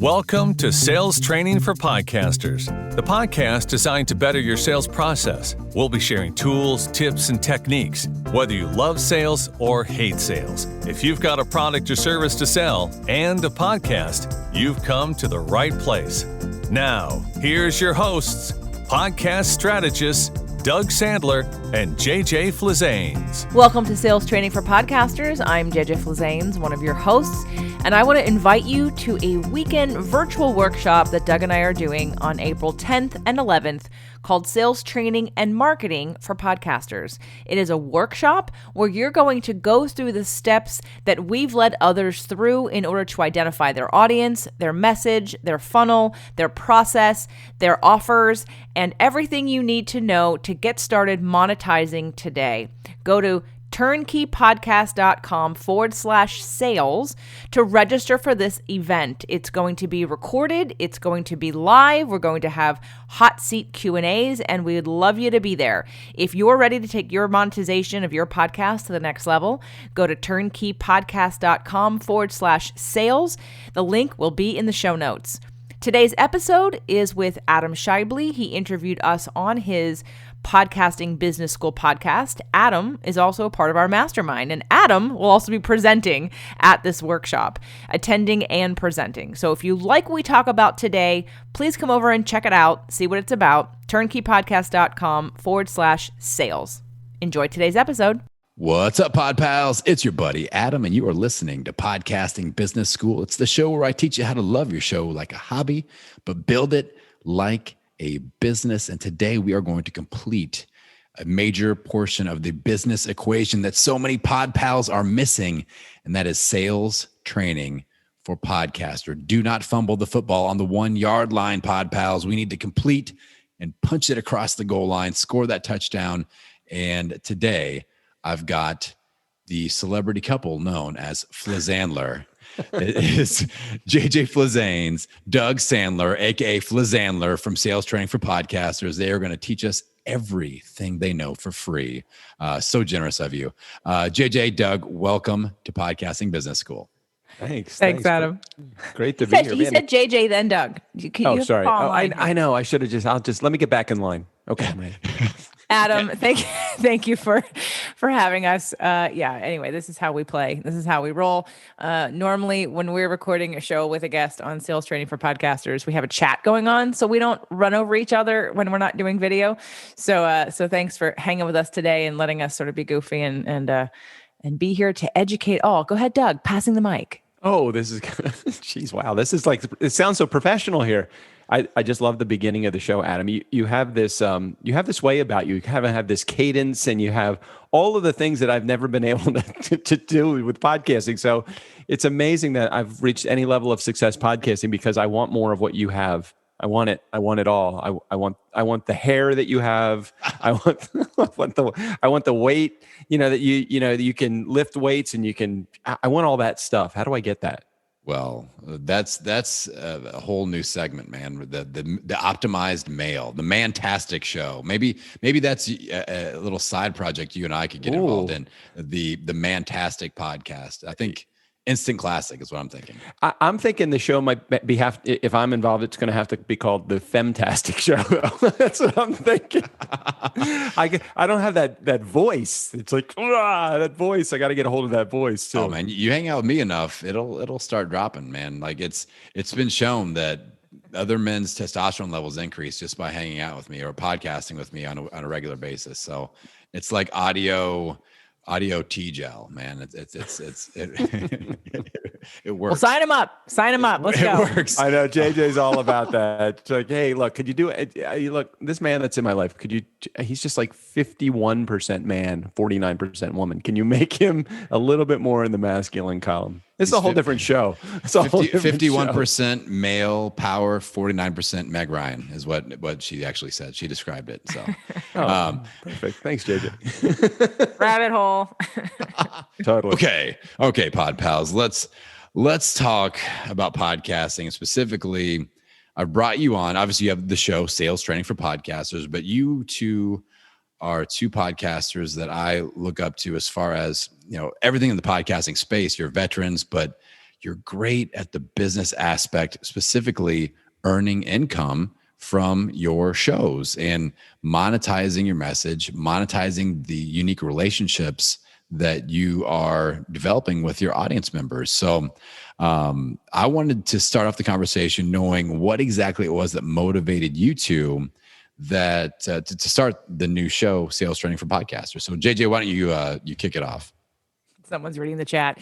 Welcome to Sales Training for Podcasters, the podcast designed to better your sales process. We'll be sharing tools, tips, and techniques, whether you love sales or hate sales. If you've got a product or service to sell and a podcast, you've come to the right place. Now, here's your hosts, podcast strategists, Doug Sandler and JJ Flizanes. Welcome to Sales Training for Podcasters. I'm JJ Flizanes, one of your hosts, and I want to invite you to a weekend virtual workshop that Doug and I are doing on April 10th and 11th called Sales Training and Marketing for Podcasters. It is a workshop where you're going to go through the steps that we've led others through in order to identify their audience, their message, their funnel, their process, their offers, and everything you need to know to get started monetizing today. Go to turnkeypodcast.com/sales to register for this event. It's going to be recorded. It's going to be live. We're going to have hot seat Q&As, and we would love you to be there. If you're ready to take your monetization of your podcast to the next level, go to turnkeypodcast.com/sales. The link will be in the show notes. Today's episode is with Adam Schaeuble. He interviewed us on his Podcasting Business School podcast. Adam is also a part of our mastermind, and Adam will also be presenting at this workshop, attending and presenting. So if you like what we talk about today, please come over and check it out, see what it's about, turnkeypodcast.com/sales. Enjoy today's episode. What's up, Pod Pals? It's your buddy Adam, and you are listening to Podcasting Business School. It's the show where I teach you how to love your show like a hobby, but build it like a business. And today we are going to complete a major portion of the business equation that so many Pod Pals are missing, and that is sales training for podcaster. Do not fumble the football on the 1 yard line, Pod Pals. We need to complete and punch it across the goal line, score that touchdown. And today I've got the celebrity couple known as Flizandler. It is JJ Flizanes, Doug Sandler, aka Flizandler from Sales Training for Podcasters. They are going to teach us everything they know for free. So generous of you. JJ, Doug, welcome to Podcasting Business School. Thanks, Adam. Great to be here. He said JJ, then Doug. Sorry. I know. I should have I'll just let me get back in line. Okay. Adam, thank you for having us. Anyway, this is how we play. This is how we roll. Normally, when we're recording a show with a guest on Sales Training for Podcasters, we have a chat going on, so we don't run over each other when we're not doing video. So thanks for hanging with us today and letting us sort of be goofy and be here to educate all. Go ahead, Doug, passing the mic. Oh, this is, geez, wow. This is like, it sounds so professional here. I just love the beginning of the show, Adam. You have this way about you. You have this cadence, and you have all of the things that I've never been able to do with podcasting. So it's amazing that I've reached any level of success podcasting because I want more of what you have. I want it. I want it all. I want the hair that you have. I want the weight. That you can lift weights and you can. I want all that stuff. How do I get that? Well, that's a whole new segment, man. The optimized male, the Mantastic show. Maybe that's a little side project you and I could get involved in. The Mantastic podcast. I think instant classic is what I'm thinking. I'm thinking the show might be if I'm involved, it's going to have to be called the Femtastic show. That's what I'm thinking. I don't have that voice. It's like that voice. I got to get a hold of that voice too. Oh man, you hang out with me enough, it'll start dropping, man. Like it's been shown that other men's testosterone levels increase just by hanging out with me or podcasting with me on a regular basis. So it's like audio T-gel, man. It works. Well, sign him up. Let's go. It works. I know JJ's all about that. It's like, hey, look, could you do it? Look, this man that's in my life, he's just like 51% man, 49% woman. Can you make him a little bit more in the masculine column? It's a whole different show. It's a 51% male power, 49% Meg Ryan is what she actually said. She described it. So, perfect. Thanks, JJ. Rabbit hole. Totally. Okay, Pod Pals. Let's talk about podcasting. Specifically, I brought you on. Obviously, you have the show Sales Training for Podcasters, but you two are two podcasters that I look up to as far as, everything in the podcasting space. You're veterans, but you're great at the business aspect, specifically earning income from your shows and monetizing your message, monetizing the unique relationships that you are developing with your audience members. So I wanted to start off the conversation knowing what exactly it was that motivated you to start the new show, Sales Training for Podcasters. So JJ, why don't you kick it off? Someone's reading the chat.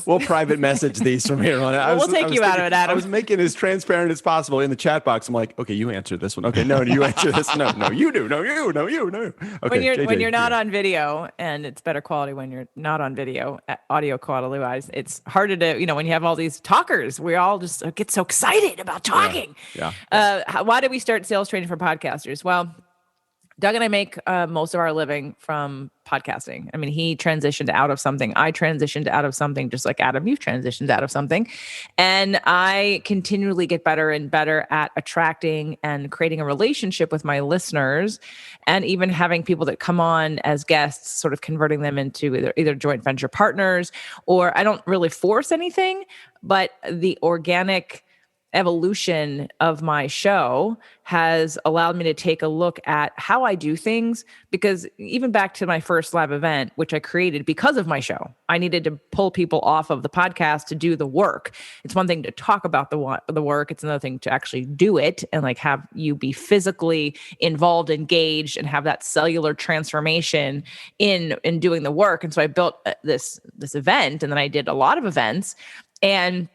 We'll private message these from here on out. We'll take you out of it, Adam. I was making it as transparent as possible in the chat box. I'm like, okay, you answer this one. Okay, no, you answer this. No, you do. No, you. No. Okay, when you're not on video, and it's better quality when you're not on video, audio quality wise, it's harder to, when you have all these talkers, we all just get so excited about talking. Yeah. Why did we start Sales Training for Podcasters? Well, Doug and I make most of our living from podcasting. I mean, he transitioned out of something. I transitioned out of something, just like Adam, you've transitioned out of something. And I continually get better and better at attracting and creating a relationship with my listeners, and even having people that come on as guests, sort of converting them into either joint venture partners, or I don't really force anything, but the organic evolution of my show has allowed me to take a look at how I do things, because even back to my first live event, which I created because of my show, I needed to pull people off of the podcast to do the work. It's one thing to talk about the work. It's another thing to actually do it and like have you be physically involved, engaged, and have that cellular transformation in doing the work. And so I built this event, and then I did a lot of events, and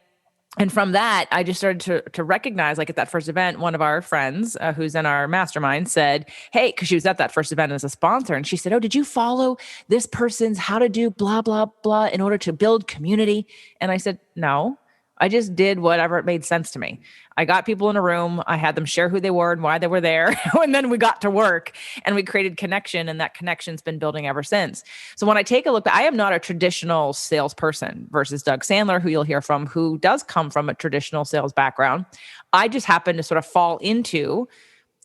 from that, I just started to recognize, like at that first event, one of our friends who's in our mastermind said, hey, because she was at that first event as a sponsor, and she said, oh, did you follow this person's how to do blah, blah, blah in order to build community? And I said, no, I just did whatever it made sense to me. I got people in a room, I had them share who they were and why they were there, and then we got to work and we created connection, and that connection's been building ever since. So when I take a look, I am not a traditional salesperson versus Doug Sandler, who you'll hear from, who does come from a traditional sales background. I just happen to sort of fall into,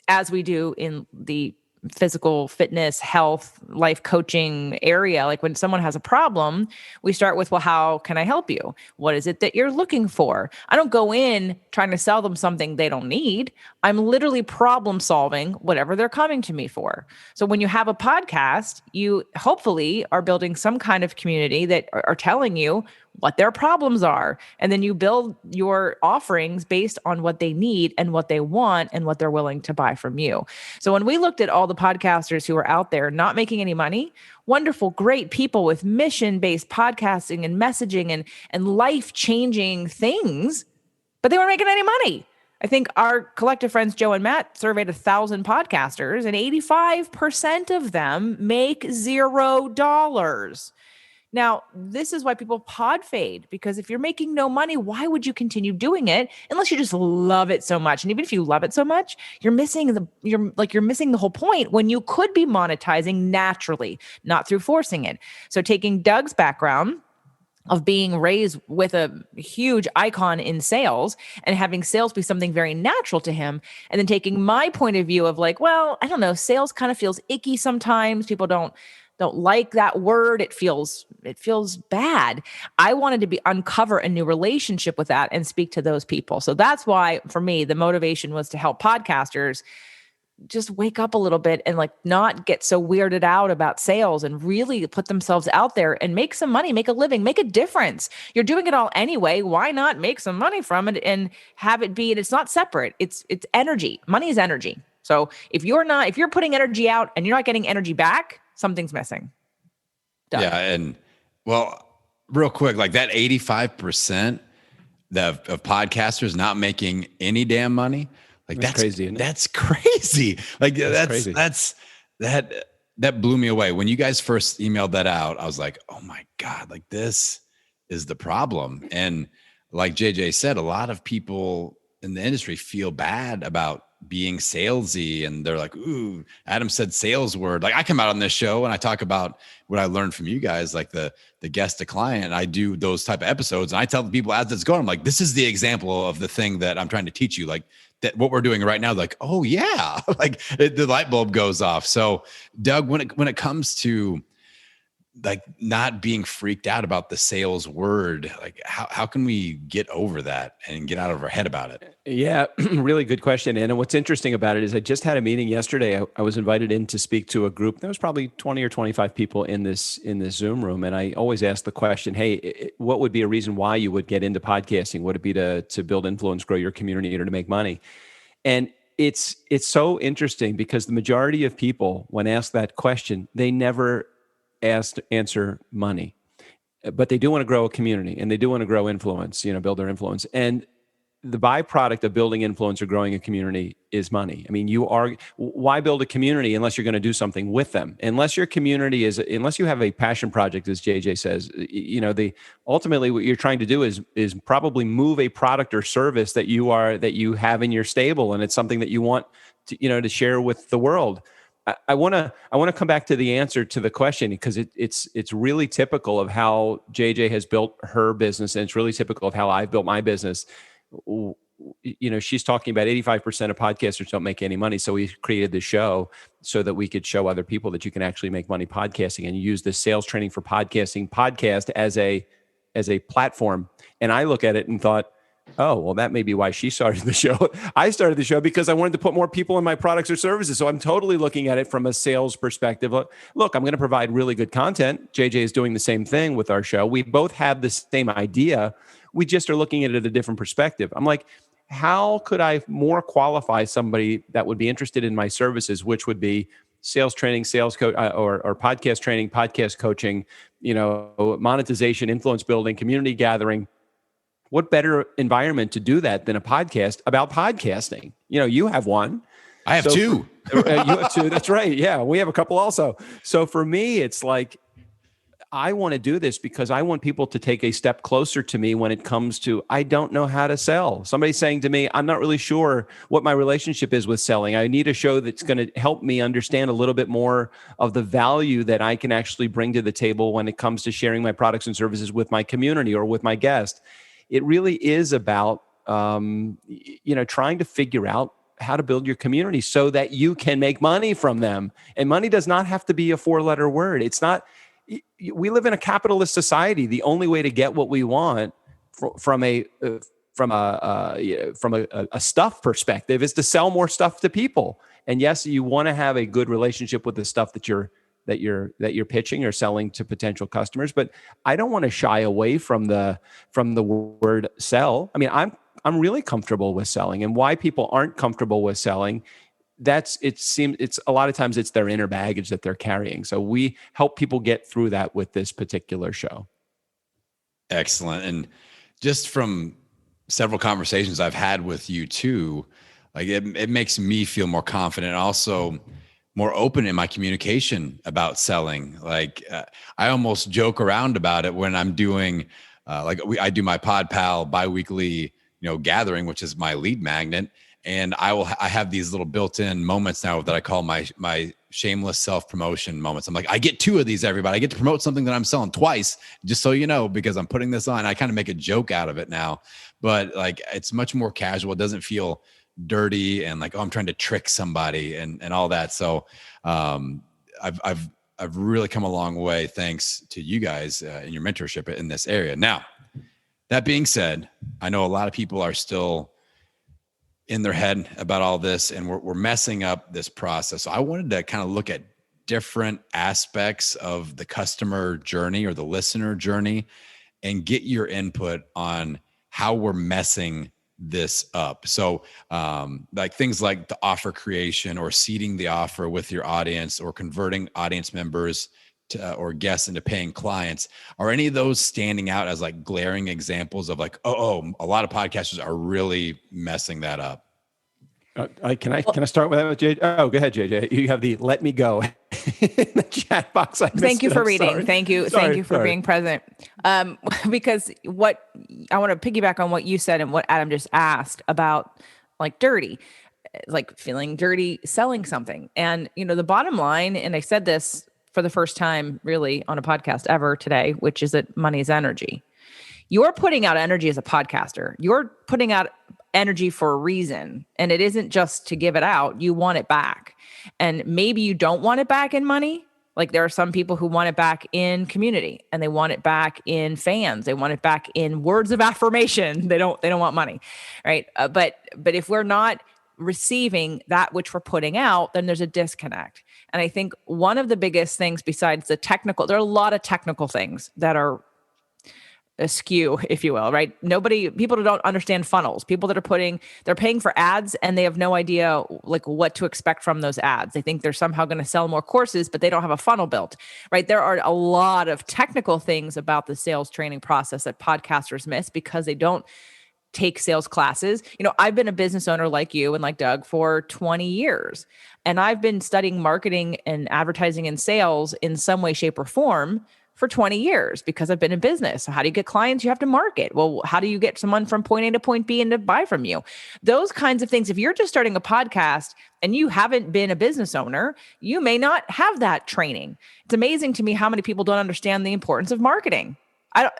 as we do in the physical fitness, health, life coaching area. Like when someone has a problem, we start with, well, how can I help you? What is it that you're looking for? I don't go in trying to sell them something they don't need. I'm literally problem solving whatever they're coming to me for. So when you have a podcast, you hopefully are building some kind of community that are telling you what their problems are. And then you build your offerings based on what they need and what they want and what they're willing to buy from you. So when we looked at all the podcasters who were out there not making any money, wonderful, great people with mission-based podcasting and messaging and life-changing things, but they weren't making any money. I think our collective friends, Joe and Matt, surveyed 1,000 podcasters, and 85% of them make $0. Now, this is why people pod fade, because if you're making no money, why would you continue doing it unless you just love it so much? And even if you love it so much, you're missing the whole point when you could be monetizing naturally, not through forcing it. So taking Doug's background of being raised with a huge icon in sales and having sales be something very natural to him, and then taking my point of view of like, well, I don't know, sales kind of feels icky sometimes. People don't like that word. It feels bad. I wanted to uncover a new relationship with that and speak to those people. So that's why, for me, the motivation was to help podcasters just wake up a little bit and like not get so weirded out about sales and really put themselves out there and make some money, make a living, make a difference. You're doing it all anyway. Why not make some money from it and have it be, and it's not separate. It's energy. Money is energy. So if you're putting energy out and you're not getting energy back, something's missing. Done. Yeah. And well, real quick, like that 85% of podcasters not making any damn money. Like that's crazy. That's crazy. Like that's that blew me away. When you guys first emailed that out, I was like, oh my God, like this is the problem. And like JJ said, a lot of people in the industry feel bad about being salesy, and they're like, ooh, Adam said sales word. Like I come out on this show and I talk about what I learned from you guys, like the guest to client. I do those type of episodes and I tell the people as it's going, I'm like, this is the example of the thing that I'm trying to teach you. Like that what we're doing right now, like, oh yeah, like the light bulb goes off. So Doug, when it comes to like not being freaked out about the sales word. Like how can we get over that and get out of our head about it? Yeah, really good question. And what's interesting about it is I just had a meeting yesterday. I was invited in to speak to a group. There was probably 20 or 25 people in this Zoom room. And I always ask the question, hey, what would be a reason why you would get into podcasting? Would it be to build influence, grow your community, or to make money? And it's so interesting because the majority of people, when asked that question, they never answer money, but they do want to grow a community and they do want to grow influence, build their influence. And the byproduct of building influence or growing a community is money. I mean, why build a community unless you're going to do something with them? Unless your community unless you have a passion project, as JJ says, ultimately what you're trying to do is probably move a product or service that you have in your stable, and it's something that you want to share with the world. I want to come back to the answer to the question because it's really typical of how JJ has built her business, and it's really typical of how I've built my business. She's talking about 85% of podcasters don't make any money. So we created this show so that we could show other people that you can actually make money podcasting, and use the sales training for podcasting podcast as a platform. And I look at it and thought, oh, well, that may be why she started the show. I started the show because I wanted to put more people in my products or services. So I'm totally looking at it from a sales perspective. Look, I'm going to provide really good content. JJ is doing the same thing with our show. We both have the same idea. We just are looking at it at a different perspective. I'm like, how could I more qualify somebody that would be interested in my services, which would be sales training, sales coach, or podcast training, podcast coaching, monetization, influence building, community gathering. What better environment to do that than a podcast about podcasting? You have one. I have two. You have two. That's right. Yeah, we have a couple also. So for me, it's like, I want to do this because I want people to take a step closer to me when it comes to, I don't know how to sell. Somebody's saying to me, I'm not really sure what my relationship is with selling. I need a show that's going to help me understand a little bit more of the value that I can actually bring to the table when it comes to sharing my products and services with my community or with my guest. It really is about, trying to figure out how to build your community so that you can make money from them. And money does not have to be a 4-letter word. It's not. We live in a capitalist society. The only way to get what we want from a stuff perspective is to sell more stuff to people. And yes, you want to have a good relationship with the stuff that you're pitching or selling to potential customers. But I don't want to shy away from the word sell. I mean, I'm really comfortable with selling, and why people aren't comfortable with selling, it's a lot of times it's their inner baggage that they're carrying. So we help people get through that with this particular show. Excellent. And just from several conversations I've had with you too, like it makes me feel more confident, also more open in my communication about selling. Like I almost joke around about it when I'm doing, I do my PodPal biweekly, gathering, which is my lead magnet. And I have these little built-in moments now that I call my shameless self-promotion moments. I'm like, I get 2 of these, everybody. I get to promote something that I'm selling twice, just so you know, because I'm putting this on. I kind of make a joke out of it now, but like, it's much more casual. It doesn't feel dirty and like, oh, I'm trying to trick somebody and all that. So I've really come a long way thanks to you guys in your mentorship in this area. Now, that being said, I know a lot of people are still in their head about all this, and we're messing up this process. So I wanted to kind of look at different aspects of the customer journey or the listener journey and get your input on how we're messing this up. So like things like the offer creation or seeding the offer with your audience or converting audience members to, or guests into paying clients. Are any of those standing out as like glaring examples of like, a lot of podcasters are really messing that up? Can I start with that, JJ? Oh, go ahead, JJ. You have the let me go in the chat box. Thank you for reading. Sorry. Thank you for being present. Because what I want to piggyback on what you said and what Adam just asked about like dirty, like feeling dirty selling something. And, the bottom line, and I said this for the first time really on a podcast ever today, which is that money is energy. You're putting out energy as a podcaster. You're putting out energy for a reason. And it isn't just to give it out. You want it back. And maybe you don't want it back in money, Like there are some people who want it back in community, and they want it back in fans. They want it back in words of affirmation. They don't want money, right? But if we're not receiving that which we're putting out, then there's a disconnect. And I think one of the biggest things besides the technical, there are a lot of technical things that are askew, if you will, right? People who don't understand funnels, people that they're paying for ads and they have no idea like what to expect from those ads. They think they're somehow going to sell more courses, but they don't have a funnel built, right? There are a lot of technical things about the sales training process that podcasters miss because they don't take sales classes. I've been a business owner like you and like Doug for 20 years, and I've been studying marketing and advertising and sales in some way, shape, or form for 20 years because I've been in business. So how do you get clients? You have to market. Well, how do you get someone from point A to point B and to buy from you? Those kinds of things. If you're just starting a podcast and you haven't been a business owner, you may not have that training. It's amazing to me how many people don't understand the importance of marketing.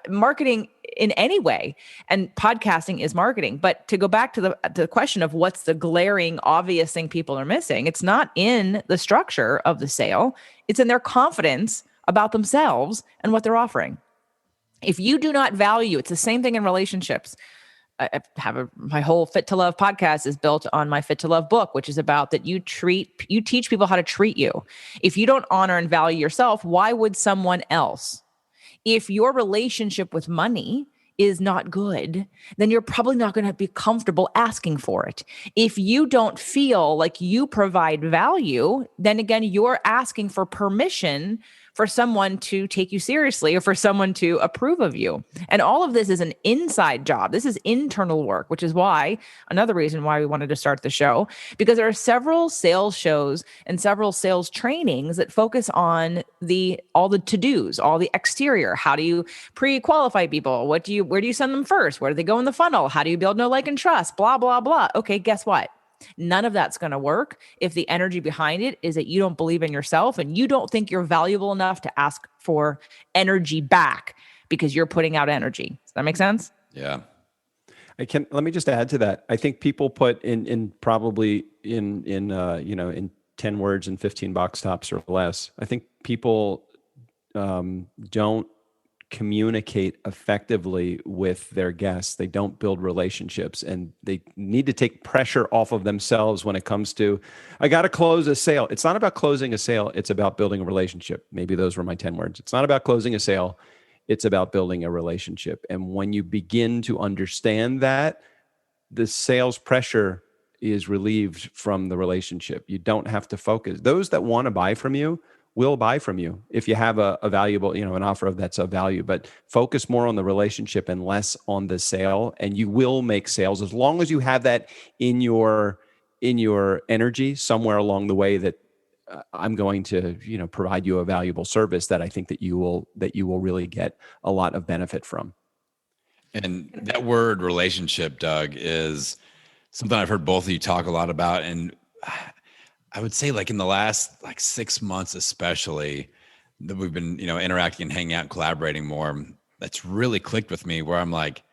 Marketing in any way, and podcasting is marketing. But to go back to the question of what's the glaring, obvious thing people are missing, it's not in the structure of the sale. It's in their confidence about themselves and what they're offering. If you do not value, it's the same thing in relationships. My whole Fit to Love podcast is built on my Fit to Love book, which is about that you teach people how to treat you. If you don't honor and value yourself, why would someone else? If your relationship with money is not good, then you're probably not going to be comfortable asking for it. If you don't feel like you provide value, then again, you're asking for permission for someone to take you seriously or for someone to approve of you. And all of this is an inside job. This is internal work, which is another reason why we wanted to start the show, because there are several sales shows and several sales trainings that focus on all the to-dos, all the exterior. How do you pre-qualify people? Where do you send them first? Where do they go in the funnel? How do you build know, like, and trust? Blah, blah, blah. Okay, guess what? None of that's going to work if the energy behind it is that you don't believe in yourself and you don't think you're valuable enough to ask for energy back because you're putting out energy. Does that make sense? Yeah. Let me just add to that. I think people put in 10 words and 15 box tops or less. I think people don't communicate effectively with their guests. They don't build relationships, and they need to take pressure off of themselves when it comes to, I got to close a sale. It's not about closing a sale. It's about building a relationship. Maybe those were my 10 words. It's not about closing a sale. It's about building a relationship. And when you begin to understand that, the sales pressure is relieved from the relationship. You don't have to focus. Those that want to buy from you will buy from you if you have a valuable, an offer that's of value, but focus more on the relationship and less on the sale, and you will make sales as long as you have that in your energy somewhere along the way that I'm going to, provide you a valuable service that I think that you will really get a lot of benefit from. And that word relationship, Doug, is something I've heard both of you talk a lot about. And I would say in the last 6 months, especially, that we've been, interacting and hanging out and collaborating more. That's really clicked with me where I'm like,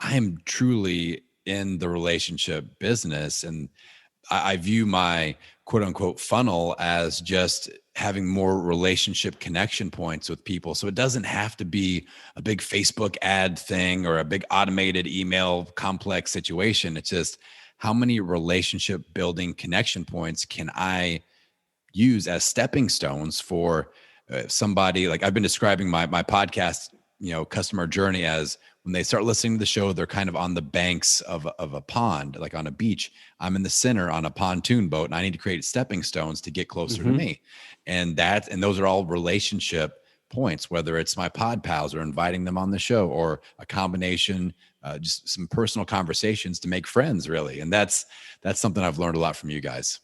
I am truly in the relationship business. And I view my quote unquote funnel as just having more relationship connection points with people. So it doesn't have to be a big Facebook ad thing or a big automated email complex situation. It's just, how many relationship building connection points can I use as stepping stones for somebody? Like I've been describing my podcast, customer journey as when they start listening to the show, they're kind of on the banks of a pond, like on a beach. I'm in the center on a pontoon boat, and I need to create stepping stones to get closer to me. And those are all relationship points, whether it's my pod pals or inviting them on the show or a combination, just some personal conversations to make friends, really. And that's something I've learned a lot from you guys.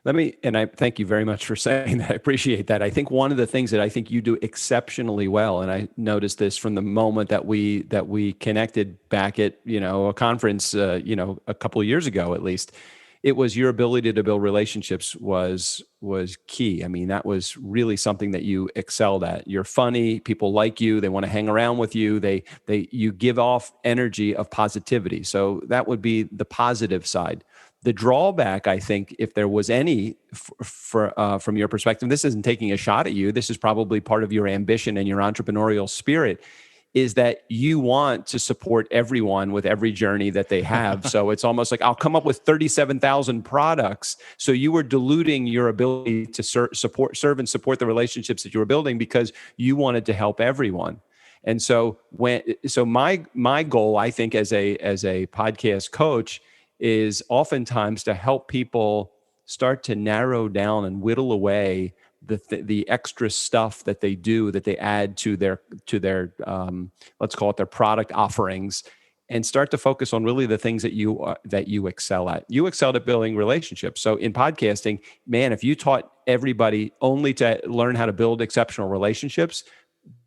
I thank you very much for saying that. I appreciate that. I think one of the things that I think you do exceptionally well, and I noticed this from the moment that we connected back at, a conference, a couple of years ago, at least, it was your ability to build relationships was key. I mean, that was really something that you excelled at. You're funny. People like you. They want to hang around with you. You give off energy of positivity. So that would be the positive side. The drawback, I think, if there was any, from your perspective, this isn't taking a shot at you. This is probably part of your ambition and your entrepreneurial spirit, is that you want to support everyone with every journey that they have. So it's almost like, I'll come up with 37,000 products. So you were diluting your ability to serve and support the relationships that you were building because you wanted to help everyone. And so my goal, I think, as a podcast coach, is oftentimes to help people start to narrow down and whittle away the extra stuff that they do, that they add to their let's call it their product offerings, and start to focus on really the things that you excel at. You excelled at building relationships. So in podcasting, man, if you taught everybody only to learn how to build exceptional relationships,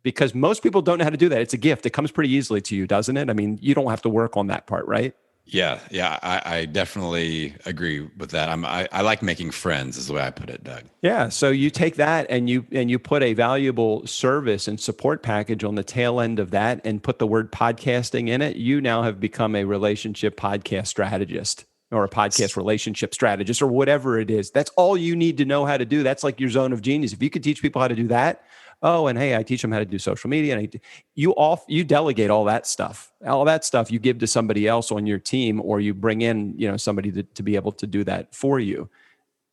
because most people don't know how to do that. It's a gift. It comes pretty easily to you, doesn't it? I mean, you don't have to work on that part, right? Yeah. I definitely agree with that. I like making friends is the way I put it, Doug. Yeah. So you take that and you put a valuable service and support package on the tail end of that and put the word podcasting in it. You now have become a relationship podcast strategist, or a podcast relationship strategist, or whatever it is. That's all you need to know how to do. That's like your zone of genius. If you could teach people how to do that, oh, and hey, I teach them how to do social media, and you delegate all that stuff. All that stuff you give to somebody else on your team, or you bring in, somebody to be able to do that for you.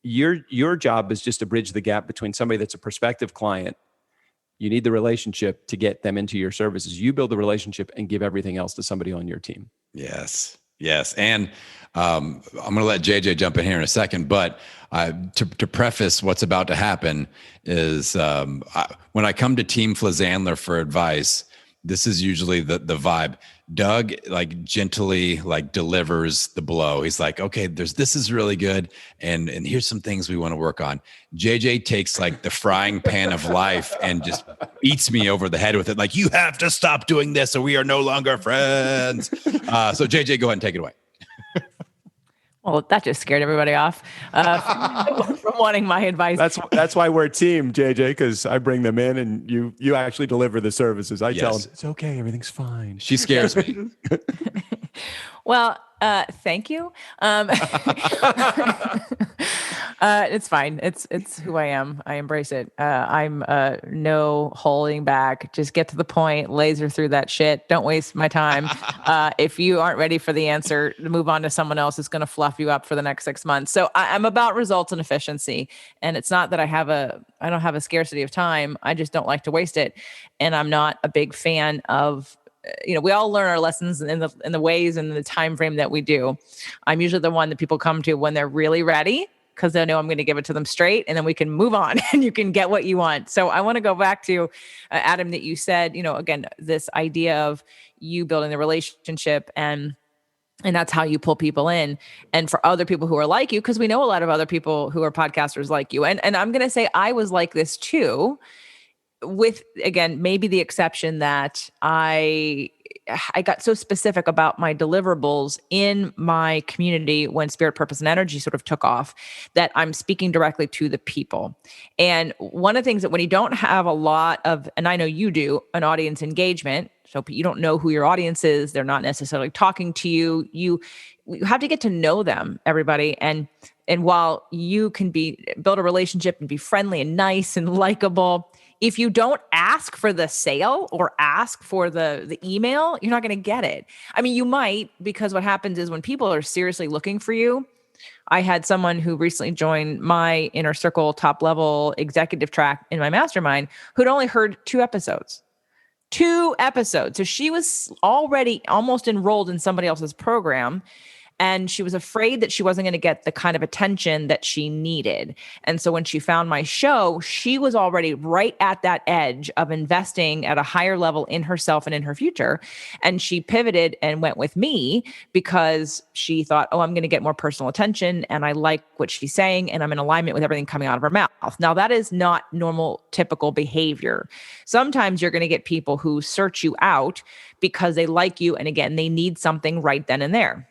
Your job is just to bridge the gap between somebody that's a prospective client. You need the relationship to get them into your services. You build the relationship and give everything else to somebody on your team. Yes. And I'm going to let JJ jump in here in a second, but to preface what's about to happen is when I come to Team Flazandler for advice, this is usually the vibe. Doug gently delivers the blow. He's like, okay, this is really good. And here's some things we want to work on. JJ takes the frying pan of life and just eats me over the head with it. You have to stop doing this or we are no longer friends. So JJ, go ahead and take it away. Well, that just scared everybody off from wanting my advice. That's why we're a team, JJ, because I bring them in and you actually deliver the services. I tell them, it's okay, everything's fine. She scares me. Well, thank you. It's fine. It's who I am. I embrace it. I'm no holding back. Just get to the point, laser through that shit. Don't waste my time. If you aren't ready for the answer, move on to someone else who's going to fluff you up for the next 6 months. So I'm about results and efficiency. And it's not that I don't have a scarcity of time. I just don't like to waste it. And I'm not a big fan of, we all learn our lessons in the ways and the time frame that we do. I'm usually the one that people come to when they're really ready, because they know I'm going to give it to them straight, and then we can move on and you can get what you want. So I want to go back to Adam, that you said, again, this idea of you building the relationship and that's how you pull people in. And for other people who are like you, because we know a lot of other people who are podcasters like you. And I'm going to say I was like this too, with, again, maybe the exception that I got so specific about my deliverables in my community when Spirit, Purpose, and Energy sort of took off, that I'm speaking directly to the people. And one of the things that when you don't have a lot of, and I know you do, an audience engagement, so you don't know who your audience is, they're not necessarily talking to you, you have to get to know them, everybody. And while you can build a relationship and be friendly and nice and likable, if you don't ask for the sale or ask for the email, you're not going to get it. I mean, you might, because what happens is when people are seriously looking for you, I had someone who recently joined my inner circle, top level executive track in my mastermind, who'd only heard 2 episodes. 2 episodes. So she was already almost enrolled in somebody else's program. And she was afraid that she wasn't going to get the kind of attention that she needed. And so when she found my show, she was already right at that edge of investing at a higher level in herself and in her future. And she pivoted and went with me because she thought, oh, I'm going to get more personal attention. And I like what she's saying. And I'm in alignment with everything coming out of her mouth. Now, that is not normal, typical behavior. Sometimes you're going to get people who search you out because they like you. And again, they need something right then and there.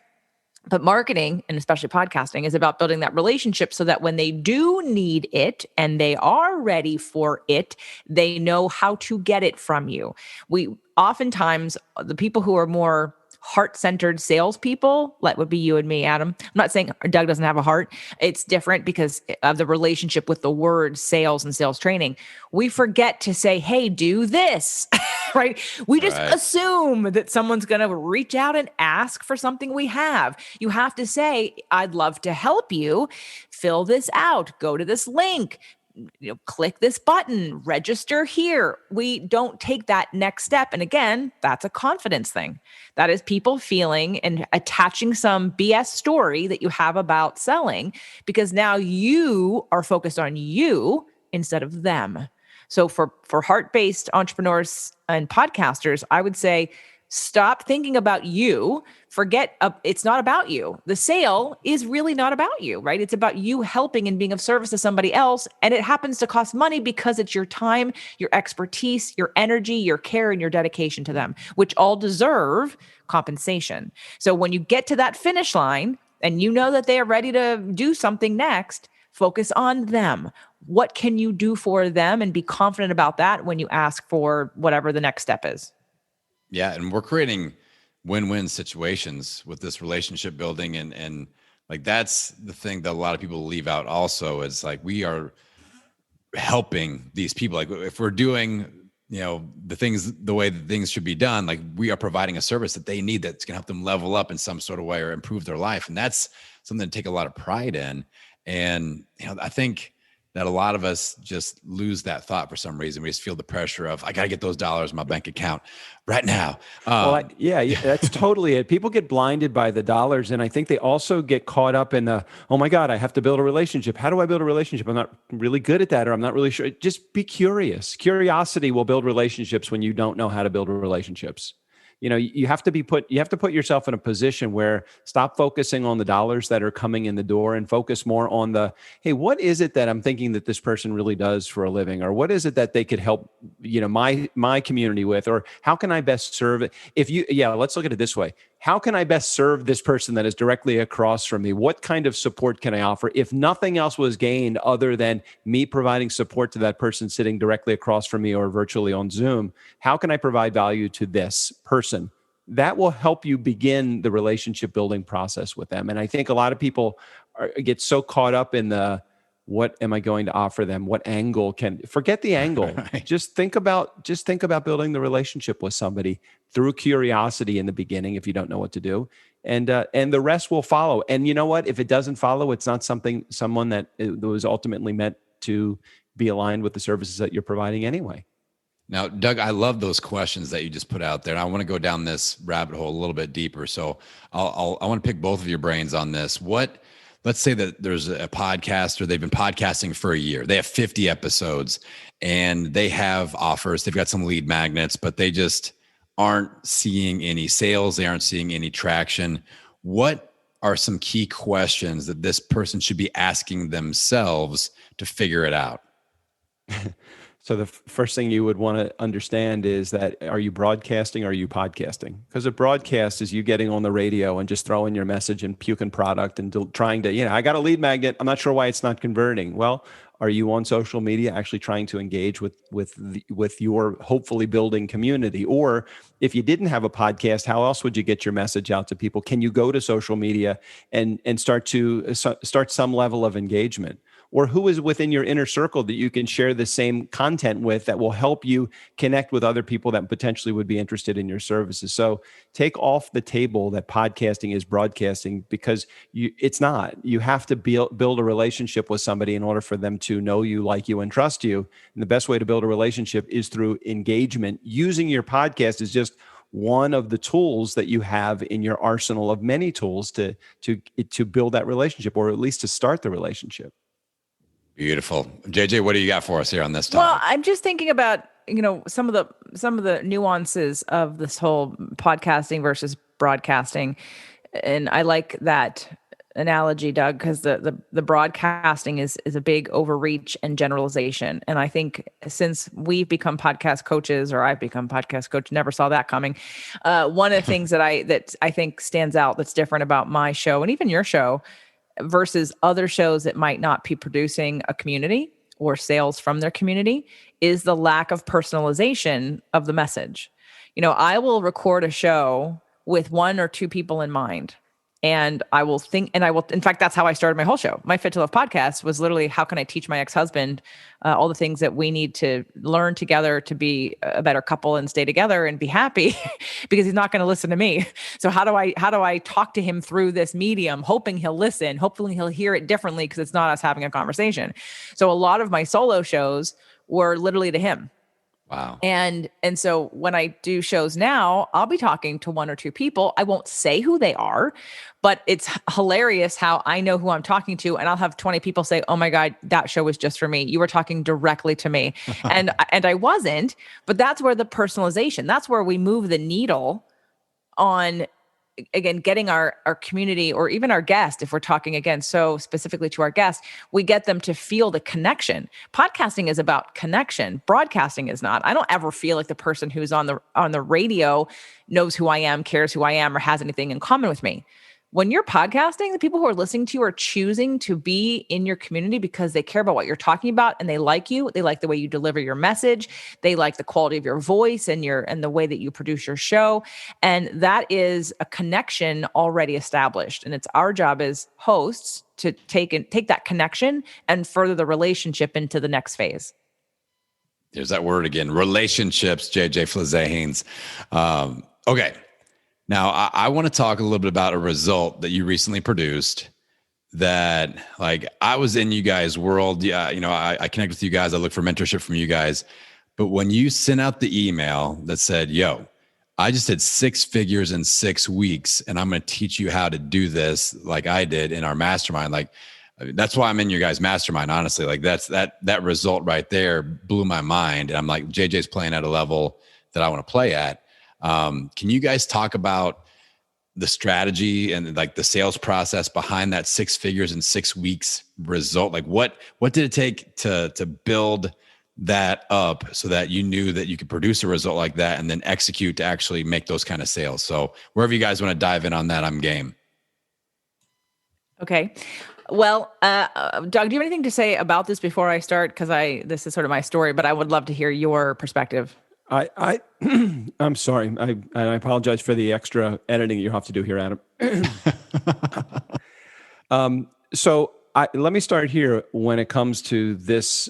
But marketing, and especially podcasting, is about building that relationship so that when they do need it and they are ready for it, they know how to get it from you. We oftentimes, the people who are more heart-centered salespeople, that would be you and me, Adam. I'm not saying Doug doesn't have a heart. It's different because of the relationship with the word sales and sales training. We forget to say, hey, do this, right? We just assume that someone's going to reach out and ask for something we have. You have to say, I'd love to help you. Fill this out. Go to this link. Click this button, register here. We don't take that next step. And again, that's a confidence thing. That is people feeling and attaching some BS story that you have about selling, because now you are focused on you instead of them. So for heart-based entrepreneurs and podcasters, I would say, stop thinking about you. Forget, it's not about you. The sale is really not about you, right? It's about you helping and being of service to somebody else. And it happens to cost money because it's your time, your expertise, your energy, your care, and your dedication to them, which all deserve compensation. So when you get to that finish line and you know that they are ready to do something next, focus on them. What can you do for them? And be confident about that when you ask for whatever the next step is. Yeah. And we're creating win-win situations with this relationship building. And like, that's the thing that a lot of people leave out also, is like, we are helping these people. Like, if we're doing, the things, the way that things should be done, like, we are providing a service that they need that's going to help them level up in some sort of way or improve their life. And that's something to take a lot of pride in. And, I think that a lot of us just lose that thought for some reason. We just feel the pressure of, I got to get those dollars in my bank account right now. Yeah, that's totally it. People get blinded by the dollars. And I think they also get caught up in the, oh my God, I have to build a relationship. How do I build a relationship? I'm not really good at that, or I'm not really sure. Just be curious. Curiosity will build relationships when you don't know how to build relationships. You have to put yourself in a position where, stop focusing on the dollars that are coming in the door and focus more on the, hey, what is it that I'm thinking that this person really does for a living? Or what is it that they could help, my community with? Or how can I best serve it? Let's look at it this way. How can I best serve this person that is directly across from me? What kind of support can I offer? If nothing else was gained other than me providing support to that person sitting directly across from me or virtually on Zoom, how can I provide value to this person? That will help you begin the relationship building process with them. And I think a lot of people get so caught up in the, what am I going to offer them? What angle forget the angle. Right. Just think about building the relationship with somebody through curiosity in the beginning, if you don't know what to do, and the rest will follow. And you know what? If it doesn't follow, it's not someone that was ultimately meant to be aligned with the services that you're providing anyway. Now, Doug, I love those questions that you just put out there. And I want to go down this rabbit hole a little bit deeper. So I want to pick both of your brains on this. Let's say that there's a podcaster, they've been podcasting for a year. They have 50 episodes and they have offers. They've got some lead magnets, but they just aren't seeing any sales. They aren't seeing any traction. What are some key questions that this person should be asking themselves to figure it out? So the first thing you would want to understand is that, are you broadcasting or are you podcasting? Because a broadcast is you getting on the radio and just throwing your message and puking product and trying to, I got a lead magnet. I'm not sure why it's not converting. Well, are you on social media actually trying to engage with your hopefully building community? Or if you didn't have a podcast, how else would you get your message out to people? Can you go to social media and start some level of engagement? Or who is within your inner circle that you can share the same content with that will help you connect with other people that potentially would be interested in your services? So take off the table that podcasting is broadcasting, because it's not. You have to build a relationship with somebody in order for them to know you, like you, and trust you. And the best way to build a relationship is through engagement. Using your podcast is just one of the tools that you have in your arsenal of many tools to build that relationship, or at least to start the relationship. Beautiful. JJ, what do you got for us here on this topic? Well, I'm just thinking about, some of the nuances of this whole podcasting versus broadcasting. And I like that analogy, Doug, because the broadcasting is a big overreach and generalization. And I think since we've become podcast coaches, or I've become podcast coach, never saw that coming. One of the things that I think stands out that's different about my show and even your show versus other shows that might not be producing a community or sales from their community is the lack of personalization of the message. I will record a show with one or two people in mind. And I will in fact, that's how I started my whole show. My Fit to Love podcast was literally, how can I teach my ex-husband all the things that we need to learn together to be a better couple and stay together and be happy because he's not going to listen to me. So how do I talk to him through this medium, hoping he'll listen, hopefully he'll hear it differently because it's not us having a conversation. So a lot of my solo shows were literally to him. Wow. And so when I do shows now, I'll be talking to one or two people. I won't say who they are, but it's hilarious how I know who I'm talking to. And I'll have 20 people say, "Oh my God, that show was just for me. You were talking directly to me." and I wasn't, but that's where the personalization, that's where we move the needle on, again, getting our community, or even our guest, if we're talking again so specifically to our guest, we get them to feel the connection. Podcasting is about connection. Broadcasting is not. I don't ever feel like the person who's on the radio knows who I am, cares who I am, or has anything in common with me. When you're podcasting, the people who are listening to you are choosing to be in your community because they care about what you're talking about and they like you. They like the way you deliver your message. They like the quality of your voice and the way that you produce your show. And that is a connection already established. And it's our job as hosts to take that connection and further the relationship into the next phase. There's that word again, relationships, JJ Flazanes. Okay. Now, I want to talk a little bit about a result that you recently produced that, like, I was in you guys' world. Yeah, I connect with you guys. I look for mentorship from you guys. But when you sent out the email that said, "Yo, I just did 6 figures in 6 weeks, and I'm going to teach you how to do this like I did in our mastermind," like, that's why I'm in your guys' mastermind, honestly. Like, that result right there blew my mind. And I'm like, JJ's playing at a level that I want to play at. Can you guys talk about the strategy and like the sales process behind that 6 figures in 6 weeks result? Like what did it take to build that up so that you knew that you could produce a result like that and then execute to actually make those kind of sales? So wherever you guys want to dive in on that, I'm game. Okay. Well, Doug, do you have anything to say about this before I start? Because this is sort of my story, but I would love to hear your perspective. I'm sorry. I apologize for the extra editing you have to do here, Adam. So let me start here when it comes to this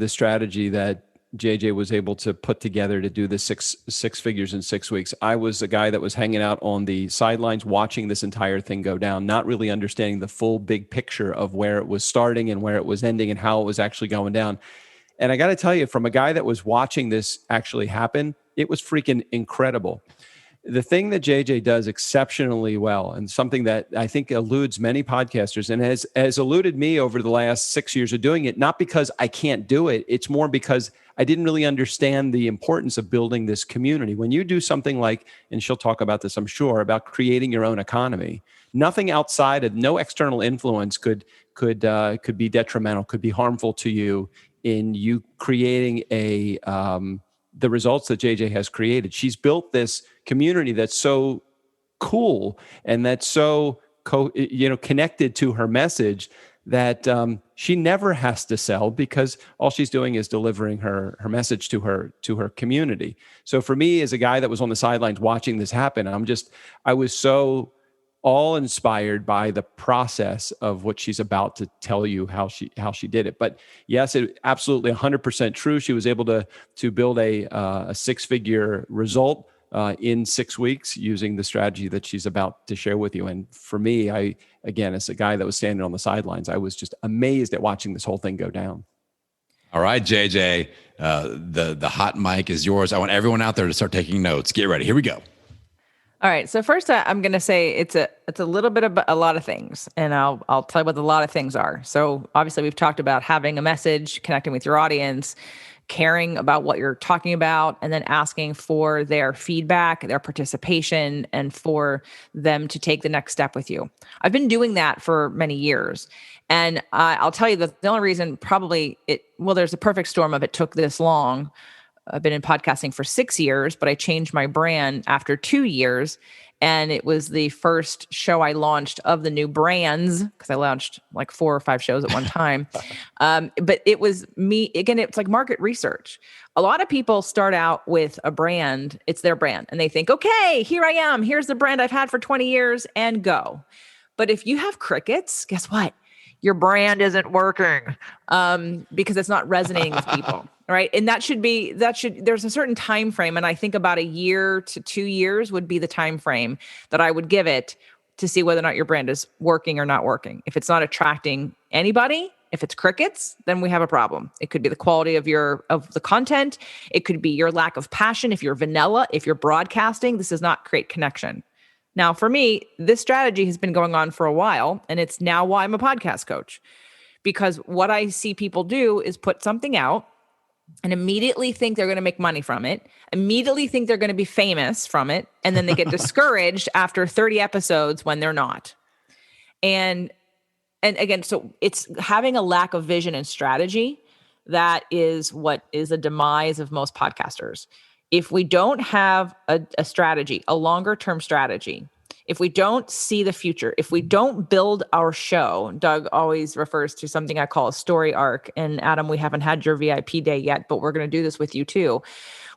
strategy that JJ was able to put together to do the six figures in 6 weeks. I was a guy that was hanging out on the sidelines watching this entire thing go down, not really understanding the full big picture of where it was starting and where it was ending and how it was actually going down. And I got to tell you, from a guy that was watching this actually happen, it was freaking incredible. The thing that JJ does exceptionally well, and something that I think eludes many podcasters and has eluded me over the last 6 years of doing it, not because I can't do it, it's more because I didn't really understand the importance of building this community. When you do something like, and she'll talk about this, I'm sure, about creating your own economy, nothing outside of, no external influence could be detrimental, could be harmful to you in you creating the results that JJ has created. She's built this community that's so cool and that's so connected to her message that she never has to sell because all she's doing is delivering her message to her community. So for me, as a guy that was on the sidelines watching this happen, I was so all inspired by the process of what she's about to tell you how she did it. But yes, it absolutely 100% true. She was able to build a 6-figure result in 6 weeks using the strategy that she's about to share with you. And for me, again, as a guy that was standing on the sidelines, I was just amazed at watching this whole thing go down. All right, JJ, the hot mic is yours. I want everyone out there to start taking notes. Get ready. Here we go. All right. So first, I'm going to say it's a little bit of a lot of things, and I'll tell you what a lot of things are. So obviously, we've talked about having a message, connecting with your audience, caring about what you're talking about, and then asking for their feedback, their participation, and for them to take the next step with you. I've been doing that for many years. And I'll tell you that the only reason there's a perfect storm of it took this long I've been in podcasting for 6 years, but I changed my brand after 2 years. And it was the first show I launched of the new brands, because I launched like 4 or 5 shows at one time. But it was me, again, it's like market research. A lot of people start out with a brand, it's their brand, and they think, okay, here I am. Here's the brand I've had for 20 years and go. But if you have crickets, guess what? Your brand isn't working because it's not resonating with people, right? And there's a certain time frame. And I think about 1 year to 2 years would be the time frame that I would give it to see whether or not your brand is working or not working. If it's not attracting anybody, if it's crickets, then we have a problem. It could be the quality of the content. It could be your lack of passion. If you're vanilla, if you're broadcasting, this does not create connection. Now, for me, this strategy has been going on for a while, and it's now why I'm a podcast coach. Because what I see people do is put something out and immediately think they're going to make money from it, immediately think they're going to be famous from it, and then they get discouraged after 30 episodes when they're not. And again, so it's having a lack of vision and strategy that is what is a demise of most podcasters. If we don't have a strategy, a longer term strategy, if we don't see the future, if we don't build our show, Doug always refers to something I call a story arc. And Adam, we haven't had your VIP day yet, but we're going to do this with you too.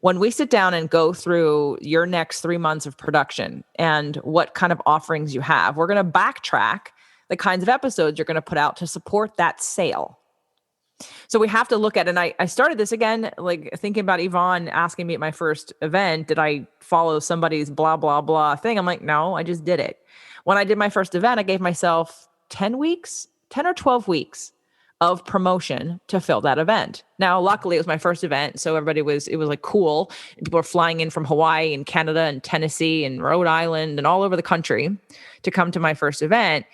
When we sit down and go through your next 3 months of production and what kind of offerings you have, we're going to backtrack the kinds of episodes you're going to put out to support that sale. So we have to look at, and I started this again, like thinking about Yvonne asking me at my first event, did I follow somebody's blah, blah, blah thing? I'm like, no, I just did it. When I did my first event, I gave myself 10 or 12 weeks of promotion to fill that event. Now, luckily it was my first event. So it was like cool. People were flying in from Hawaii and Canada and Tennessee and Rhode Island and all over the country to come to my first event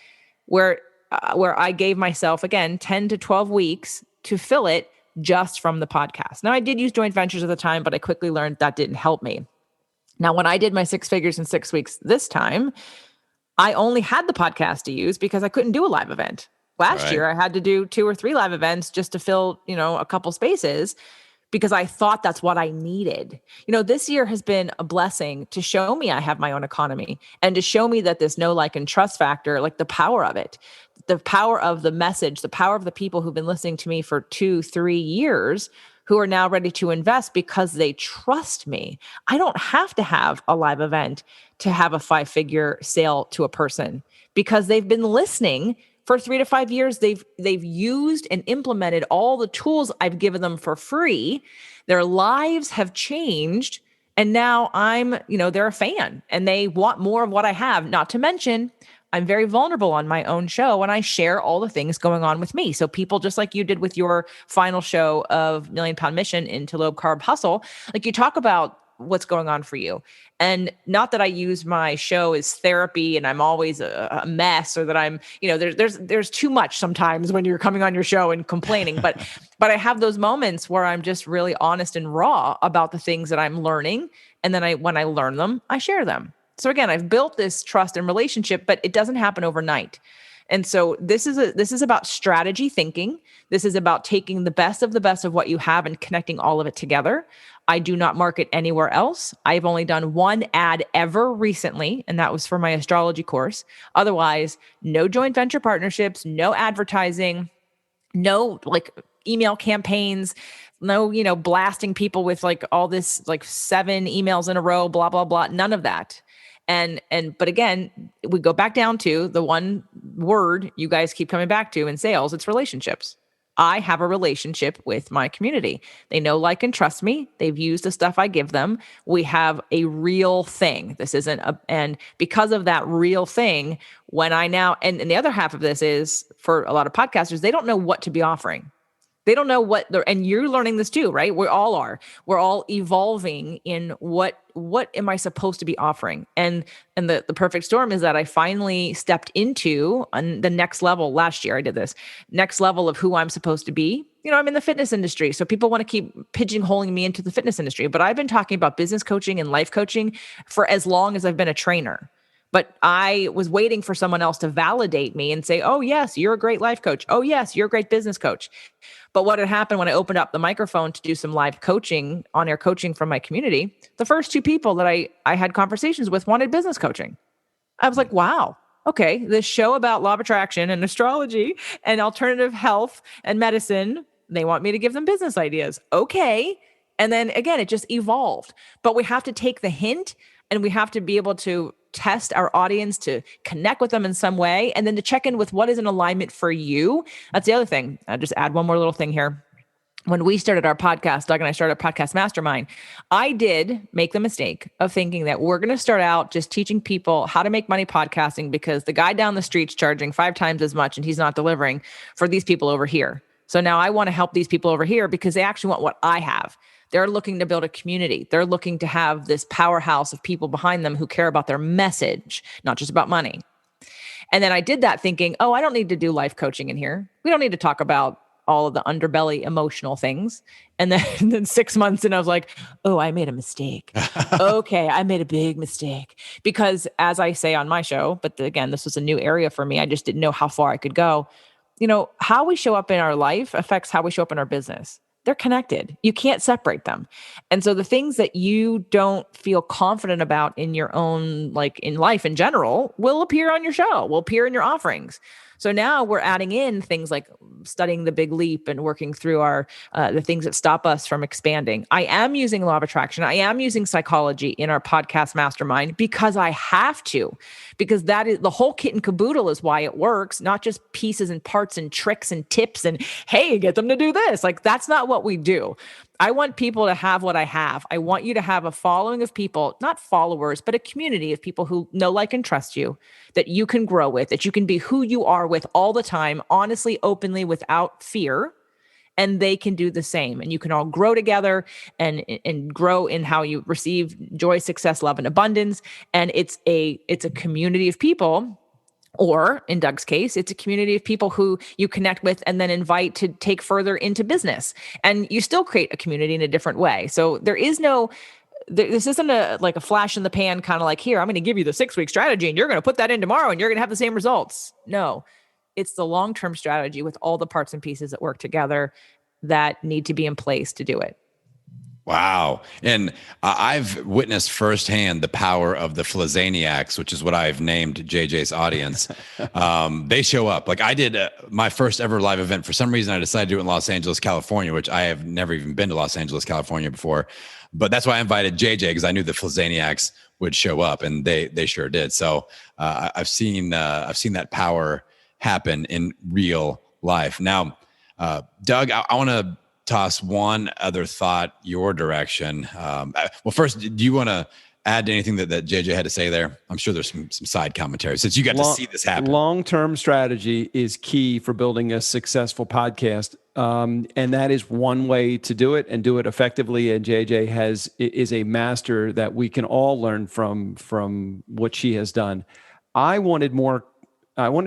where I gave myself, again, 10 to 12 weeks to fill it just from the podcast. Now, I did use joint ventures at the time, but I quickly learned that didn't help me. Now, when I did my 6 figures in 6 weeks this time, I only had the podcast to use because I couldn't do a live event. Last year, I had to do 2 or 3 live events just to fill, a couple spaces because I thought that's what I needed. This year has been a blessing to show me I have my own economy and to show me that this know, like, and trust factor, like the power of it, the power of the message, the power of the people who've been listening to me for 2-3 years who are now ready to invest because they trust me. I don't have to have a live event to have a 5-figure sale to a person because they've been listening for 3 to 5 years. They've used and implemented all the tools I've given them for free. Their lives have changed. And now they're a fan and they want more of what I have. Not to mention, I'm very vulnerable on my own show and I share all the things going on with me. So people, just like you did with your final show of Million Pound Mission into Low Carb Hustle, like you talk about what's going on for you. And not that I use my show as therapy and I'm always a mess or that I'm, there's too much sometimes when you're coming on your show and complaining, but I have those moments where I'm just really honest and raw about the things that I'm learning. And then when I learn them, I share them. So again, I've built this trust and relationship, but it doesn't happen overnight. And so this is about strategy thinking. This is about taking the best of what you have and connecting all of it together. I do not market anywhere else. I've only done one ad ever recently, and that was for my astrology course. Otherwise, no joint venture partnerships, no advertising, no like email campaigns, no, blasting people with like all this like 7 emails in a row, blah, blah, blah, none of that. But again, we go back down to the one word you guys keep coming back to in sales, it's relationships. I have a relationship with my community. They know, like, and trust me. They've used the stuff I give them. We have a real thing. This isn't and because of that real thing, when I now, and the other half of this is for a lot of podcasters, they don't know what to be offering. They don't know and you're learning this too, right? We all are. We're all evolving in what am I supposed to be offering? And the perfect storm is that I finally stepped into the next level. Last year I did this next level of who I'm supposed to be. I'm in the fitness industry. So people want to keep pigeonholing me into the fitness industry, but I've been talking about business coaching and life coaching for as long as I've been a trainer. But I was waiting for someone else to validate me and say, oh, yes, you're a great life coach. Oh, yes, you're a great business coach. But what had happened when I opened up the microphone to do some live coaching, on-air coaching from my community, the first two people that I had conversations with wanted business coaching. I was like, wow, okay, this show about law of attraction and astrology and alternative health and medicine, they want me to give them business ideas. Okay. And then again, it just evolved. But we have to take the hint and we have to be able to test our audience, to connect with them in some way, and then to check in with what is in alignment for you. That's the other thing. I'll just add one more little thing here. When we started our podcast, Doug and I started a podcast mastermind, I did make the mistake of thinking that we're going to start out just teaching people how to make money podcasting because the guy down the street's charging 5 times as much and he's not delivering for these people over here. So now I want to help these people over here because they actually want what I have. They're looking to build a community. They're looking to have this powerhouse of people behind them who care about their message, not just about money. And then I did that thinking, oh, I don't need to do life coaching in here. We don't need to talk about all of the underbelly emotional things. And then 6 months in, I was like, oh, I made a mistake. Okay, I made a big mistake. Because as I say on my show, but again, this was a new area for me. I just didn't know how far I could go. How we show up in our life affects how we show up in our business. They're connected. You can't separate them. And so the things that you don't feel confident about in your own, like in life in general, will appear on your show, will appear in your offerings. So now we're adding in things like studying the big leap and working through our the things that stop us from expanding. I am using law of attraction. I am using psychology in our podcast mastermind because I have to, because that is the whole kit and caboodle is why it works, not just pieces and parts and tricks and tips and, hey, get them to do this. Like, that's not what we do. I want people to have what I have. I want you to have a following of people, not followers, but a community of people who know, like, and trust you, that you can grow with, that you can be who you are with all the time, honestly, openly, without fear. And they can do the same. And you can all grow together and grow in how you receive joy, success, love, and abundance. And it's a community of people. Or in Doug's case, it's a community of people who you connect with and then invite to take further into business. And you still create a community in a different way. So this isn't like a flash in the pan, kind of like, here, I'm going to give you the 6-week strategy and you're going to put that in tomorrow and you're going to have the same results. No, it's the long-term strategy with all the parts and pieces that work together that need to be in place to do it. Wow. And I've witnessed firsthand the power of the Flazaniacs, which is what I've named JJ's audience. They show up. Like, I did my first ever live event. For some reason, I decided to do it in Los Angeles, California, which I have never even been to Los Angeles, California before. But that's why I invited JJ, because I knew the Flazaniacs would show up, and they sure did. So I've seen that power happen in real life. Now, Doug, I want to toss one other thought your direction. Well, first, do you want to add to anything that JJ had to say there? I'm sure there's some side commentary since you got to see this happen. Long-term strategy is key for building a successful podcast. And that is one way to do it and do it effectively. And JJ is a master that we can all learn from what she has done. I wanted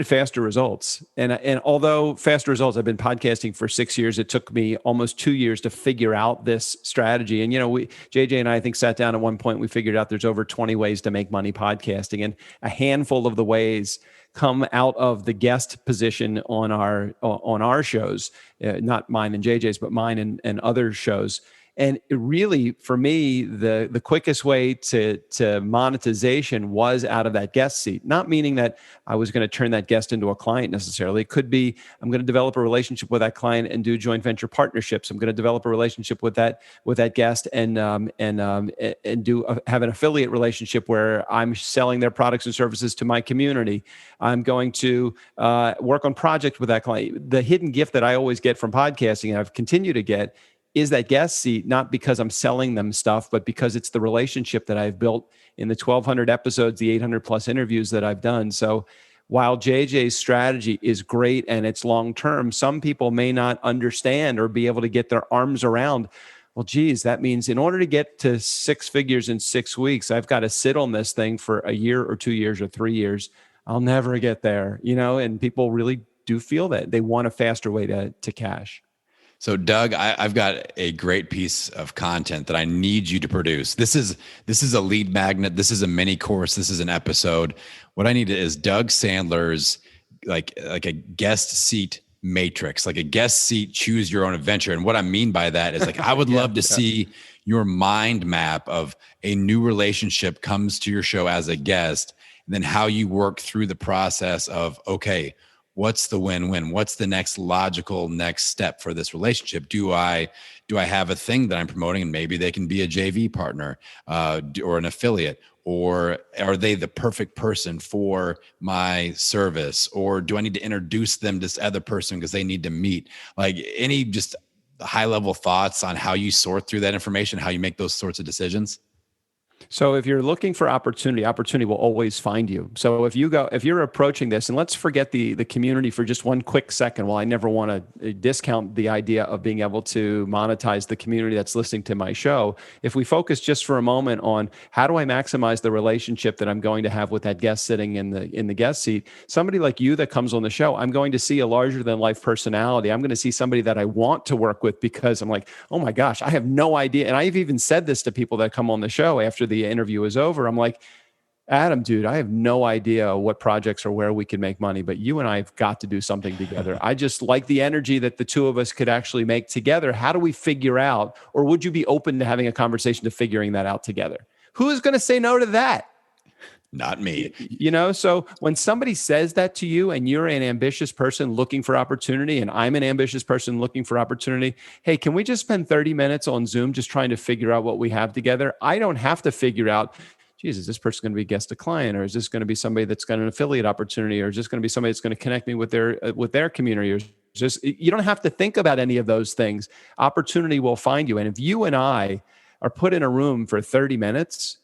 faster results. And although faster results, I've been podcasting for 6 years. It took me almost 2 years to figure out this strategy. And, JJ and I think sat down at one point, we figured out there's over 20 ways to make money podcasting. And a handful of the ways come out of the guest position on our shows, not mine and JJ's, but mine and other shows. And it really, for me, the quickest way to monetization was out of that guest seat. Not meaning that I was going to turn that guest into a client necessarily. It could be I'm going to develop a relationship with that client and do joint venture partnerships. I'm going to develop a relationship with that guest and have an affiliate relationship where I'm selling their products and services to my community. I'm going to work on projects with that client. The hidden gift that I always get from podcasting, and I've continued to get, is that guest seat, not because I'm selling them stuff, but because it's the relationship that I've built in the 1,200 episodes, the 800 plus interviews that I've done. So while JJ's strategy is great and it's long-term, some people may not understand or be able to get their arms around, well, geez, that means in order to get to 6 figures in 6 weeks, I've got to sit on this thing for a year or 2 years or 3 years. I'll never get there, and people really do feel that they want a faster way to cash. So Doug, I've got a great piece of content that I need you to produce. This is a lead magnet. This is a mini course. This is an episode. What I need is Doug Sandler's like a guest seat matrix, like a guest seat, choose your own adventure. And what I mean by that is like, I would love to see your mind map of a new relationship comes to your show as a guest, and then how you work through the process of, okay, what's the win-win? What's the next logical next step for this relationship? Do I have a thing that I'm promoting and maybe they can be a JV partner or an affiliate? Or are they the perfect person for my service? Or do I need to introduce them to this other person because they need to meet? Like any just high level thoughts on how you sort through that information, how you make those sorts of decisions? So if you're looking for opportunity will always find you. So if you're approaching this, and let's forget the community for just one quick second. While I never want to discount the idea of being able to monetize the community that's listening to my show, if we focus just for a moment on how do I maximize the relationship that I'm going to have with that guest sitting in the guest seat, somebody like you that comes on the show, I'm going to see a larger than life personality. I'm going to see somebody that I want to work with because I'm like, oh my gosh, I have no idea. And I've even said this to people that come on the show after the interview is over. I'm like, Adam, dude, I have no idea what projects or where we can make money, but you and I have got to do something together. I just like the energy that the two of us could actually make together. How do we figure out, or would you be open to having a conversation to figuring that out together? Who is going to say no to that? Not me. So when somebody says that to you and you're an ambitious person looking for opportunity and I'm an ambitious person looking for opportunity, hey, can we just spend 30 minutes on Zoom just trying to figure out what we have together? I don't have to figure out, geez, is this person going to be guest to client, or is this going to be somebody that's got an affiliate opportunity, or is this going to be somebody that's going to connect me with their community? Or just, you don't have to think about any of those things. Opportunity will find you. And if you and I are put in a room for 30 minutes,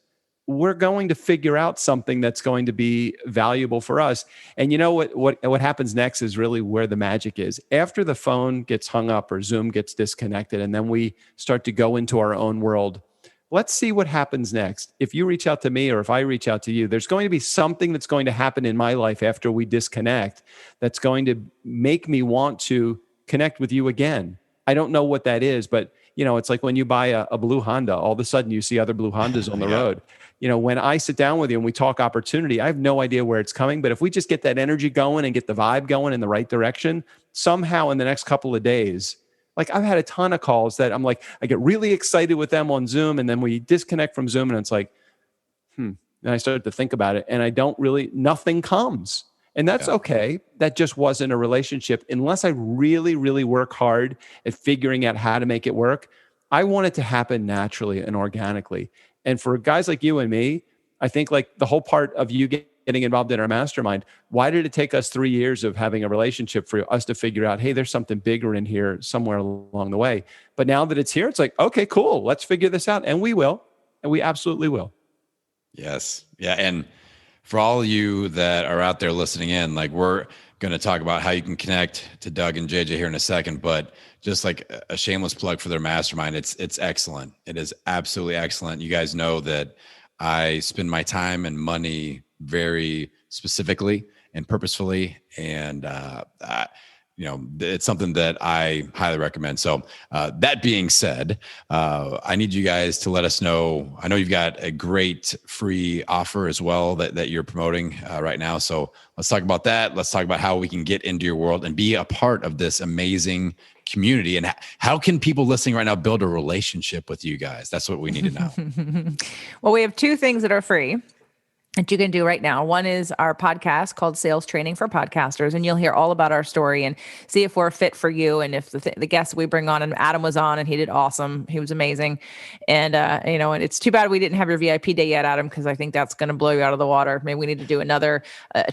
we're going to figure out something that's going to be valuable for us. And you know what happens next is really where the magic is. After the phone gets hung up or Zoom gets disconnected, and then we start to go into our own world, let's see what happens next. If you reach out to me or if I reach out to you, there's going to be something that's going to happen in my life after we disconnect that's going to make me want to connect with you again. I don't know what that is, but it's like when you buy a blue Honda, all of a sudden you see other blue Hondas on the road. When I sit down with you and we talk opportunity, I have no idea where it's coming, but if we just get that energy going and get the vibe going in the right direction, somehow in the next couple of days, like I've had a ton of calls that I'm like, I get really excited with them on Zoom, and then we disconnect from Zoom and it's like, and I started to think about it and nothing comes. And that's okay. That just wasn't a relationship. Unless I really, really work hard at figuring out how to make it work, I want it to happen naturally and organically. And for guys like you and me, I think like the whole part of you getting involved in our mastermind, why did it take us 3 years of having a relationship for us to figure out, hey, there's something bigger in here somewhere along the way. But now that it's here, it's like, okay, cool. Let's figure this out. And we will. And we absolutely will. Yes. Yeah. And for all of you that are out there listening in, like we're going to talk about how you can connect to Doug and JJ here in a second, but just like a shameless plug for their mastermind. It's excellent. It is absolutely excellent. You guys know that I spend my time and money very specifically and purposefully. And, it's something that I highly recommend. So that being said, I need you guys to let us know. I know you've got a great free offer as well that you're promoting right now. So let's talk about that. Let's talk about how we can get into your world and be a part of this amazing community. And how can people listening right now build a relationship with you guys? That's what we need to know. Well, we have two things that are free that you can do right now. One is our podcast called Sales Training for Podcasters, and you'll hear all about our story and see if we're a fit for you. And if the guests we bring on, and Adam was on and he did awesome. He was amazing. And, and it's too bad we didn't have your VIP day yet, Adam, because I think that's going to blow you out of the water. Maybe we need to do another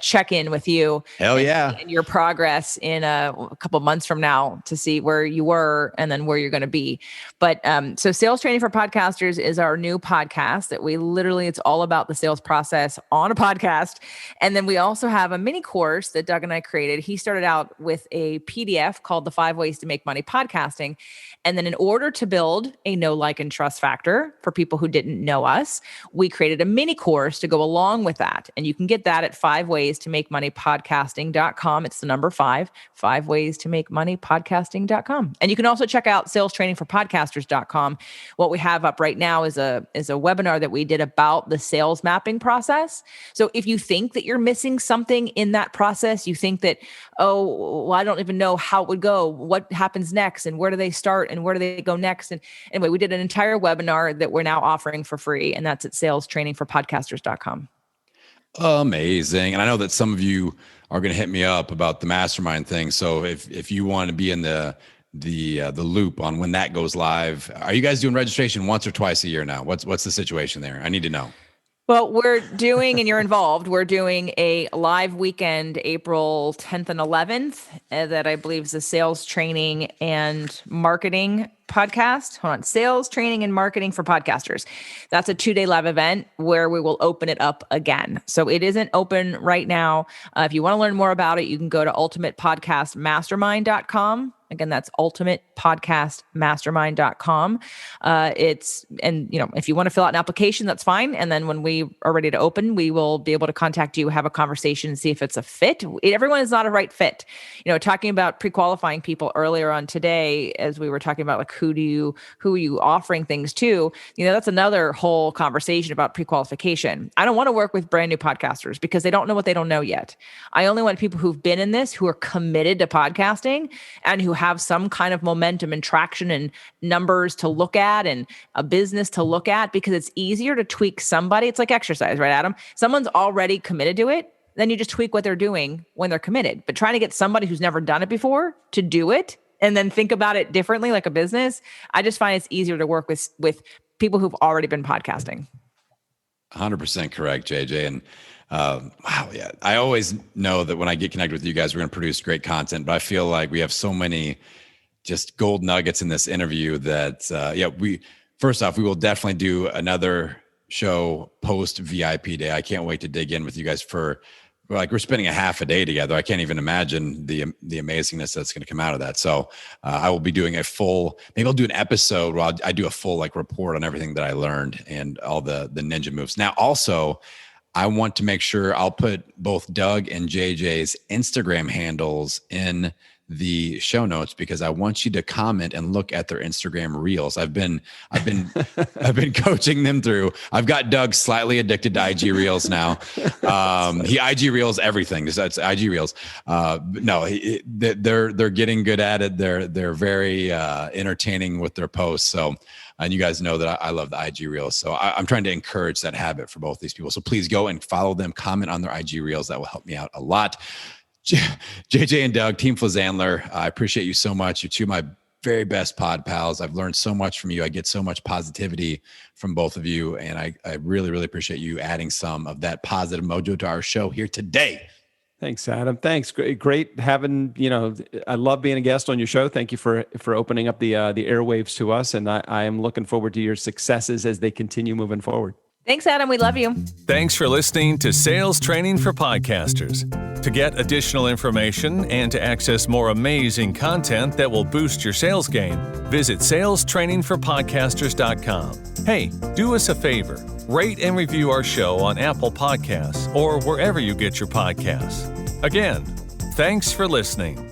check-in with you. Hell yeah. And your progress in a couple months from now to see where you were and then where you're going to be. But so Sales Training for Podcasters is our new podcast that it's all about the sales process. process on a podcast. And then we also have a mini course that Doug and I created. He started out with a PDF called The 5 Ways to Make Money Podcasting. And then in order to build a know, like, and trust factor for people who didn't know us, we created a mini course to go along with that. And you can get that at 5ways-to-make-money-podcasting.com. It's the number 5 ways-to-make-money-podcasting.com. And you can also check out salestrainingforpodcasters.com. What we have up right now is a webinar that we did about the sales mapping process. So if you think that you're missing something in that process, you think that, oh, well, I don't even know how it would go, what happens next, and where do they start, and where do they go next? And anyway, we did an entire webinar that we're now offering for free, and that's at salestrainingforpodcasters.com. Amazing. And I know that some of you are going to hit me up about the mastermind thing. So if you want to be in the loop on when that goes live, are you guys doing registration once or twice a year now? What's the situation there? I need to know. Well, we're doing, and you're involved, we're doing a live weekend, April 10th and 11th, that I believe is a sales training and marketing podcast. Hold on. Sales training and marketing for podcasters. That's a 2-day live event where we will open it up again. So it isn't open right now. If you want to learn more about it, you can go to ultimatepodcastmastermind.com. Again, that's ultimatepodcastmastermind.com. If you want to fill out an application, that's fine. And then when we are ready to open, we will be able to contact you, have a conversation, and see if it's a fit. Everyone is not a right fit. Talking about pre-qualifying people earlier on today, as we were talking about, like, who are you offering things to? That's another whole conversation about pre-qualification. I don't want to work with brand new podcasters because they don't know what they don't know yet. I only want people who've been in this, who are committed to podcasting, and who have some kind of momentum and traction and numbers to look at and a business to look at, because it's easier to tweak somebody. It's like exercise, right, Adam? Someone's already committed to it. Then you just tweak what they're doing when they're committed. But trying to get somebody who's never done it before to do it and then think about it differently, like a business, I just find it's easier to work with people who've already been podcasting. 100% correct, JJ. And wow, yeah. I always know that when I get connected with you guys, we're going to produce great content, but I feel like we have so many just gold nuggets in this interview that, first off, we will definitely do another show post VIP day. I can't wait to dig in with you guys we're spending a half a day together. I can't even imagine the amazingness that's going to come out of that. So I will be doing maybe I'll do an episode where I do a full report on everything that I learned and all the ninja moves. Now, also, I want to make sure I'll put both Doug and JJ's Instagram handles in the show notes, because I want you to comment and look at their Instagram reels. I've been coaching them through. I've got Doug slightly addicted to IG reels now. He IG reels everything. That's IG reels. They're getting good at it. They're very entertaining with their posts. So, and you guys know that I love the IG reels. So I'm trying to encourage that habit for both these people. So please go and follow them, comment on their IG reels. That will help me out a lot. JJ and Doug, Team Flazandler, I appreciate you so much. You're two of my very best pod pals. I've learned so much from you. I get so much positivity from both of you. And I really, really appreciate you adding some of that positive mojo to our show here today. Thanks, Adam. Thanks. Great having, I love being a guest on your show. Thank you for opening up the airwaves to us. And I am looking forward to your successes as they continue moving forward. Thanks, Adam. We love you. Thanks for listening to Sales Training for Podcasters. To get additional information and to access more amazing content that will boost your sales game, visit salestrainingforpodcasters.com. Hey, do us a favor. Rate and review our show on Apple Podcasts or wherever you get your podcasts. Again, thanks for listening.